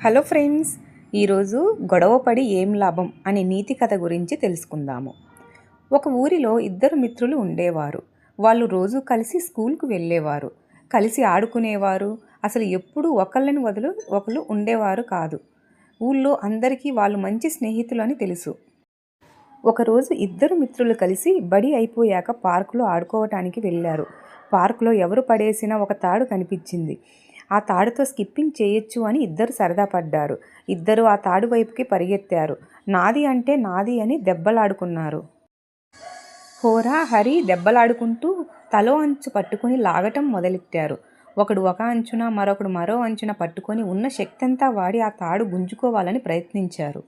Hello friends, ఈరోజు గొడవపడి ఏం లాభం అనే నీతి కథ గురించి తెలుసుకుందాము. ఒక ఊరిలో ఇద్దరు మిత్రులు ఉండేవారు. వాళ్ళు రోజు కలిసి స్కూల్కు వెళ్ళేవారు, కలిసి ఆడుకునేవారు. అసలు ఎప్పుడూ ఒకళ్ళని వదిలి ఒకళ్ళు ఉండేవారు కాదు. ఊళ్ళో అందరికీ వాళ్ళు మంచి స్నేహితులు అని తెలుసు. ఒకరోజు ఇద్దరు మిత్రులు కలిసి బడి అయిపోయాక పార్కులో ఆడుకోవటానికి వెళ్ళారు. పార్కులో ఎవరు పడేసిన ఒక తాడు కనిపించింది. ఆ తాడుతో స్కిప్పింగ్ చేయొచ్చు అని ఇద్దరు సరదా పడ్డారు. ఇద్దరు ఆ తాడు వైపుకి పరిగెత్తారు. నాది అంటే నాది అని దెబ్బలాడుకున్నారు. హోరా హరి దెబ్బలాడుకుంటూ తలో అంచు పట్టుకుని లాగటం మొదలెట్టారు. ఒకడు ఒక అంచున, మరొకడు మరో అంచున పట్టుకొని ఉన్న శక్తంతా వాడి ఆ తాడు గుంజుకోవాలని ప్రయత్నించారు.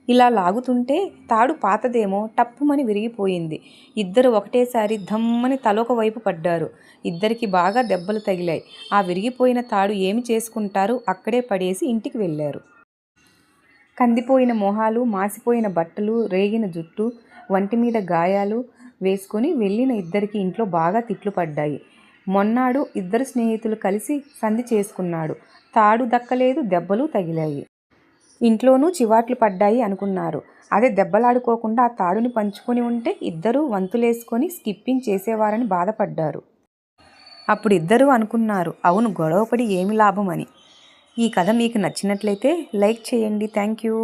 ఇలా లాగుతుంటే తాడు పాతదేమో టప్పుమని విరిగిపోయింది. ఇద్దరు ఒకటేసారి ధమ్మని తలొక వైపు పడ్డారు. ఇద్దరికి బాగా దెబ్బలు తగిలాయి. ఆ విరిగిపోయిన తాడు ఏమి చేసుకుంటారు, అక్కడే పడేసి ఇంటికి వెళ్ళారు. కందిపోయిన మొహాలు, మాసిపోయిన బట్టలు, రేగిన జుట్టు, వంటి మీద గాయాలు వేసుకొని వెళ్ళిన ఇద్దరికి ఇంట్లో బాగా తిట్లు పడ్డాయి. మొన్నాడు ఇద్దరు స్నేహితులు కలిసి సంధి చేసుకున్నాడు. తాడు దక్కలేదు, దెబ్బలు తగిలాయి. ఇంట్లోనూ చివాట్లు పడ్డాయి అనుకున్నారు. అదే దెబ్బలాడుకోకుండా ఆ తాడుని పంచుకొని ఉంటే ఇద్దరూ వంతులేసుకొని స్కిప్పింగ్ చేసేవారని బాధపడ్డారు. అప్పుడు ఇద్దరూ అనుకున్నారు, అవును, గొడవపడి ఏమి లాభం అని. ఈ కథ మీకు నచ్చినట్లయితే లైక్ చేయండి. Thank you.